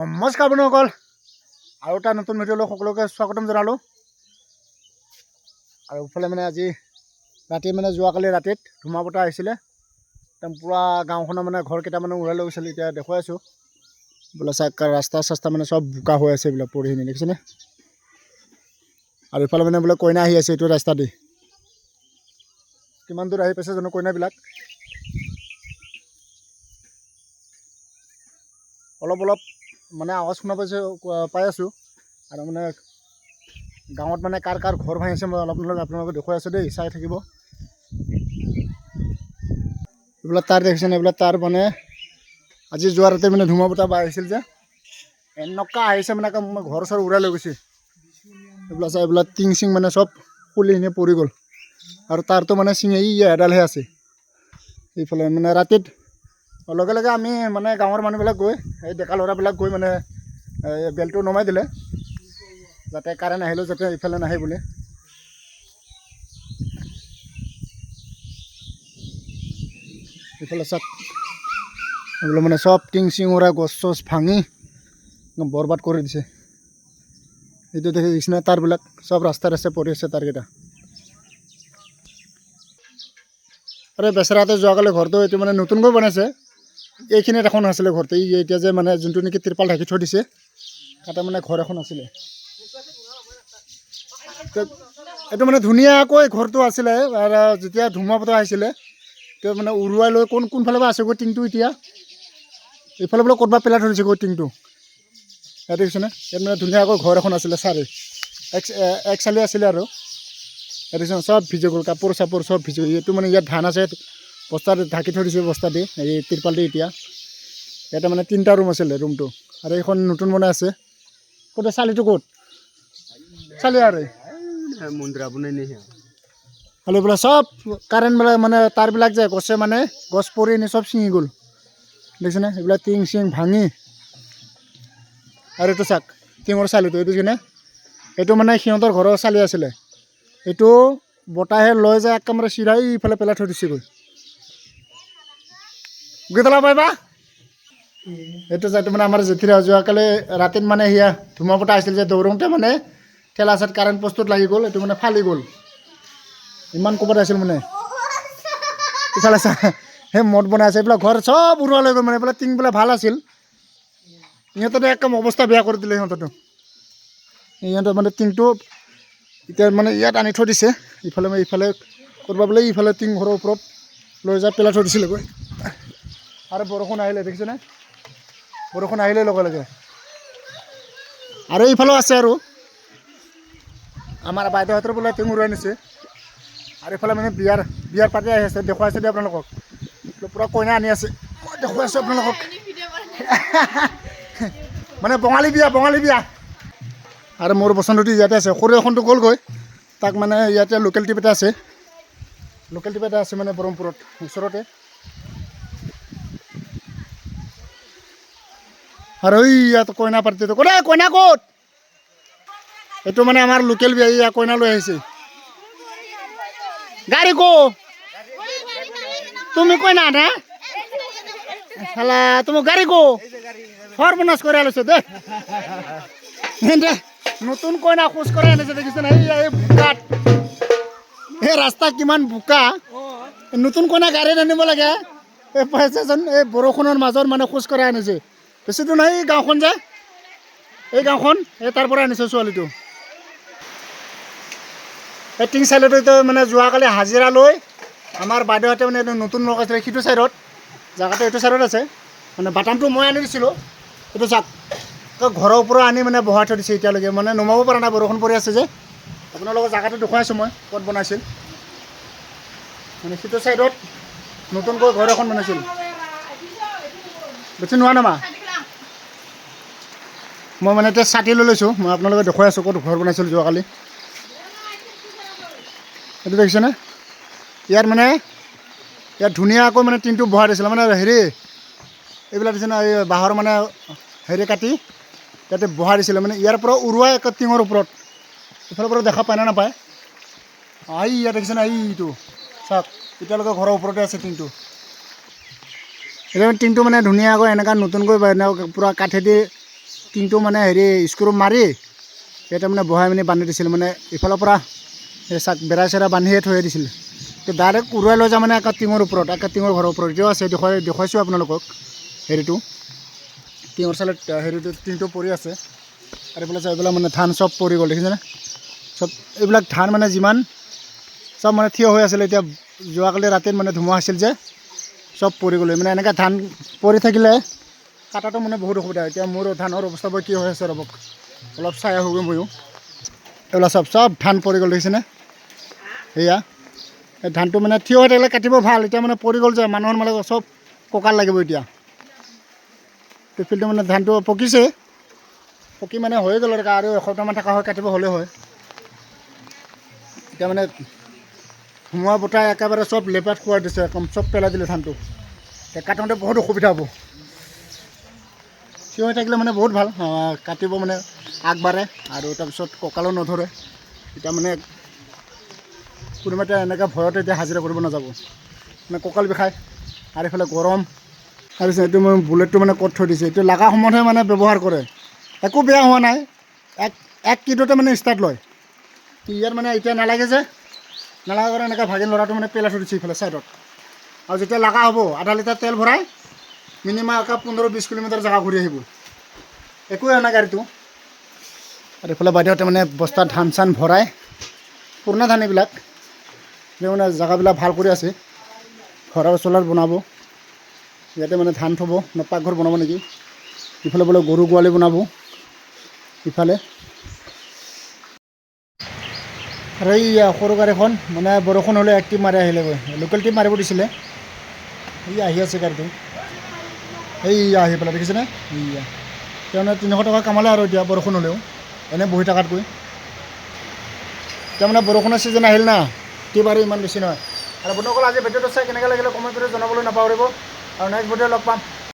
নমস্কাৰ বন্ধুসকল, আৰু এটা নতুন ভিডিঅ'লৈ সকলোকে স্বাগতম জনালোঁ। আৰু ইফালে আজি ৰাতি যোৱাকালি ৰাতিত ধুমুহা বতাহ আহিছিলে। একদম পূৰা গাঁওখনৰ ঘৰ কেইটামান উৰাই লৈ গৈছিলে। এতিয়া দেখুৱাই আছোঁ বোলে চাওক, ৰাস্তা চাস্তা চব বোকা হৈ আছে, এইবিলাক পৰিখিনি দেখিছেনে। আৰু ইফালে বোলে কইনা আহি আছে এইটো ৰাস্তা দি। কিমান দূৰ আহি পাইছে জানো কইনাবিলাক। অলপ আৱাজ শুনা পাই আছোঁ। আৰু গাঁৱত কাৰ কাৰ ঘৰ ভাঙিছে মই আপোনালোকে দেখুৱাই আছোঁ দেই, চাই থাকিব। এইবিলাক তাৰ দেখিছেনে, এইবিলাক তাৰ আজি যোৱা ৰাতি ধুমুহা বতাহ আহিছিল যে এনেকুৱা আহিছে ঘৰ চৰ উৰাই লৈ গৈছে। এইবিলাক চাই, এইবিলাক টিং চিং চব খুলি এনে পৰি গ'ল। আৰু তাৰতো চিঙি এডালহে আছে। এইফালে ৰাতিত লগে লগে আমি গাঁৱৰ মানুহবিলাক গৈ, এই ডেকা ল'ৰাবিলাক গৈ বেলটো নমাই দিলে, যাতে কাৰেণ্ট আহিলেও যাতে ইফালে নাহে বুলি। ইফালে চাওক, এইবিলাক চব টিং চিং উৰাই গছ চছ ভাঙি বৰবাদ কৰি দিছে। এইটো দেখি দিছে না, তাৰবিলাক চব ৰাস্তাই ৰাস্তাই পৰি আছে তাৰকেইটা। আৰে বেচেৰাতে যোৱাকালি ঘৰটো এইটো নতুনকৈ বনাইছে। এইখিনিত এখন আছিলে ঘৰটো, এতিয়া যে যোনটো নেকি ত্ৰিপাল ঢাকি থৈ দিছে, তাতে ঘৰ এখন আছিলে। এইটো ধুনীয়াকৈ ঘৰটো আছিলে। আৰু যেতিয়া ধুমুহা বতাহ আহিছিলে তেতিয়া উৰুৱাই লৈ কোনফালে পৰা আছে গৈ টিংটো। এতিয়া এইফালে বোলে ক'ৰবাত পেলাই থৈ দিছে গৈ টিংটো। ইয়াত দেখিছেনে, ইয়াত ধুনীয়াকৈ ঘৰ এখন আছিলে, চাৰি এক চালি আছিলে। আৰু ইয়াত দেখিছেনে চব ভিজি গ'ল, কাপোৰ চাপোৰ চব ভিজি গ'ল। এইটো ইয়াত ধান আছে, বস্তা ঢাকি থৈ দিছে, বস্তা দি এই ত্ৰিপাল দি। এতিয়া ইয়াতে 3টা ৰুম আছিলে, ৰুমটো। আৰু এইখন নতুন বনাই আছে। ক'ত চালিটো, ক'ত চালি? আৰু খালি বোলে চব কাৰেণ্টবিলাক তাৰবিলাক যে গছে গছ পৰি এনে চব ছিঙি গ'ল, দেখিছেনে। এইবিলাক টিং চিং ভাঙি। আৰু এইটো চাওক, টিঙৰ চালিটো এইটো কিনে, এইটো সিহঁতৰ ঘৰৰ চালি আছিলে। এইটো বতাহে লৈ যায় একেবাৰে চিধাই ইফালে পেলাই থৈ দিছেগৈ। গীতলা পাইবা এইটো যাতে আমাৰ জেঠিৰা যোৱাকালি ৰাতিত সেয়া ধুমুহা বতাহ আহিছিল যে, দৌৰোঁতে ঠেলা চাত কাৰেণ্ট পষ্টত লাগি গ'ল। এইটো ফালি গ'ল। ইমান ক'ৰবাত আছিল ইফালে চা, সেই মদ বনাই আছে। এইবিলাক ঘৰ চব উৰুৱা লৈ গ'ল। এইবিলাক টিংবিলাক ভাল আছিল, ইহঁততো একদম অৱস্থা বেয়া কৰি দিলে। ইহঁতৰ টিংটো এতিয়া ইয়াত আনি থৈ দিছে। ইফালে ক'ৰবাত বোলে ইফালে টিং ঘৰৰ ওপৰত লৈ যায় পেলাই থৈ দিছিলেগৈ। আৰু বৰষুণ আহিলে দেখিছেনে, বৰষুণ আহিলে লগে লগে। আৰু এইফালেও আছে। আৰু আমাৰ বাইদেউহঁতৰ বোলে টিং উৰুৱাই নিছে। আৰু এইফালে বিয়াৰ পাৰ্টি আহি আছে, দেখুৱাইছে দেই আপোনালোকক। পূৰা কইনা আনি আছে, মই দেখুৱাইছোঁ আপোনালোকক। বঙালী বিয়া। আৰু মোৰ বচনটো ইয়াতে আছে। সৰু এখনটো গ'লগৈ, তাক ইয়াতে লোকেল টিপ এটা আছে। ব্ৰহ্মপুৰত ওচৰতে। আৰু ইয়াত কইনা পাৰ্টিটো ক'ত? কইনা ক'ত? এইটো আমাৰ লোকেল বিয়া। ইয়া কইনা লৈ আহিছে। গাড়ী কো তুমি কইনা না শালা, তুমি গাড়ী কো সর্বনাশ করে আলোছে দে। নতুন কইনা খোজ করে আনিছে, দেখিছে না। এই বোকাত, এই ৰাস্তা কিমান বোকা। নতুন কইনা গাড়ীত আনিব লাগে। এই পাইছেচোন, এই বৰষুণৰ মাজত খোজ কৰাই আনিছে। বেছি দূৰ নাই, এই গাঁওখন যে, এই গাঁওখন, এই তাৰ পৰা আনিছে ছোৱালীটো। এই টিং চাইডতো যোৱাকালি হাজিৰা লৈ আমাৰ বাইদেউহঁতে এইটো নতুন লগাইছিলে। সিটো চাইডত জেগাটো এইটো চাইডত আছে। বাটামটো মই আনি দিছিলোঁ। এইটো চাওক, ঘৰৰ ওপৰত আনি বহাই থৈ দিছে। এতিয়ালৈকে নমাব পৰা নাই, বৰষুণ পৰি আছে যে। আপোনালোকৰ জেগাটো দেখুৱাইছোঁ মই, ক'ত বনাইছিল। সিটো চাইডত নতুনকৈ ঘৰ এখন বনাইছিল। বেছি নোৱা নামা, মই এতিয়া ছাতি লৈ লৈছোঁ। মই আপোনালোকে দেখুৱাই আছোঁ ক'ত ঘৰ বনাইছিল যোৱাকালি। এইটো দেখিছেনে, ইয়াত ইয়াত ধুনীয়াকৈ টিংটো বহাই দিছিলে। হেৰি এইবিলাক দিছে না, এই বাঁহৰ হেৰি কাটি ইয়াতে বহাই দিছিলে। ইয়াৰ পৰা উৰুৱাই একে টিঙৰ ওপৰত। ইফালৰ পৰা দেখা পায় না নাপায়। ইয়াত দেখিছেনে, এইটো চাওক, এতিয়ালৈকে ঘৰৰ ওপৰতে আছে টিংটো। এতিয়া টিংটো ধুনীয়াকৈ এনেকুৱা নতুনকৈ পূৰা কাঠেদি টিংটো মানে হেৰি স্ক্ৰু মাৰি ইয়াতে মানে বহাই মানে বান্ধি দিছিল মানে ইফালৰ পৰা চাক বেৰা চেৰা বান্ধিয়ে থৈ দিছিল তো ডাইৰেক্ট উৰুৱাই লৈ যায় মানে একে টিঙৰ ওপৰত একে টিঙৰ ঘৰৰ ওপৰত এতিয়াও আছে দেখুৱাইছোঁ আপোনালোকক হেৰিটো টিঙৰ চালে হেৰিটো টিংটো পৰি আছে আৰু এইফালে চাই এইবিলাক মানে ধান চব পৰি গ'ল দেখিছেনে চব এইবিলাক ধান মানে যিমান চব মানে থিয় হৈ আছিলে এতিয়া যোৱাকালি ৰাতিত মানে ধুমুহা আছিল যে চব পৰি গ'লে মানে এনেকৈ ধান পৰি থাকিলে কাটাটো মানে বহুত অসুবিধা এতিয়া মোৰ ধানৰ অৱস্থাবোৰ কি হৈ আছে ৰ'বক অলপ চাই আহোগৈ ময়ো এইবিলাক চব ধান পৰি গ'ল দেখিছেনে এয়া এই ধানটো মানে থিয় হৈ থাকিলে কাটিব ভাল এতিয়া মানে পৰি গ'ল যে মানুহৰ মানে চব কঁকাল লাগিব এতিয়া ফিল্ডটো মানে ধানটো পকিছে পকি মানে হৈ গ'ল আৰু এসপ্তাহমান থকা হয় কাটিব হ'লে হয় এতিয়া মানে ধুমুহা বতাহ একেবাৰে চব লেপাত খুৱাই দিছে একদম চব পেলাই দিলে ধানটো এতিয়া কাটোতে বহুত অসুবিধা হ'ব থিয় হৈ থাকিলে মানে বহুত ভাল কাটিব মানে আগবাঢ়ে আৰু তাৰপিছত কঁকালো নধৰে এতিয়া মানে কোনোবা এটা এনেকৈ ভয়তে এতিয়া হাজিৰা কৰিব নাযাব মানে কঁকাল বিষায় আৰু এইফালে গৰম তাৰপিছত এইটো মই বুলেটটো মানে ক'ত থৈ দিছে এইটো লগা সময়তহে মানে ব্যৱহাৰ কৰে একো বেয়া হোৱা নাই এক কিলোতে মানে ষ্টাৰ্ট লয় ইয়াত মানে এতিয়া নালাগে যে নালাগে কাৰণে এনেকৈ ভাগিন ল'ৰাটো মানে পেলাই থৈ দিছে ইফালে ছাইডত আৰু যেতিয়া লগা হ'ব আধা লিটাৰ তেল ভৰাই মিনিমাম একে 15-20 কিলোমিটাৰ জেগা ঘূৰি আহিব একোৱে হোৱা নাই গাড়ীটো আৰু এইফালে বাইদেউহঁতে মানে বস্তাত ধান চান ভৰাই পুৰণা ধান এইবিলাক মানে জেগাবিলাক ভাল কৰি আছে ঘৰৰ চলাৰ বনাব ইয়াতে মানে ধান থ'ব নে পাকঘৰ বনাব নেকি ইফালে বোলে গৰু গোৱালি বনাব ইফালে আৰু এই সৰু গাড়ীখন মানে বৰষুণ হ'লে এক টিপ মাৰি আহিলেগৈ লোকেল টিপ মাৰিব দিছিলে এই আহি আছে গাড়ীটো এই আহি পেলাই দেখিছেনে এইয়া তাৰমানে 300 টকা কামালে আৰু এতিয়া বৰষুণ হ'লেও এনেই বহি থকাতকৈ তাৰমানে বৰষুণৰ ছিজন আহিল না টিপ আৰু ইমান বেছি নহয় আৰু বন্ধুসকল আজি ভিডিঅ'টো চাই কেনেকৈ লাগিলে কমেণ্ট কৰি জনাবলৈ নাপাহৰিব আৰু নেক্সট ভিডিঅ' লগ পাম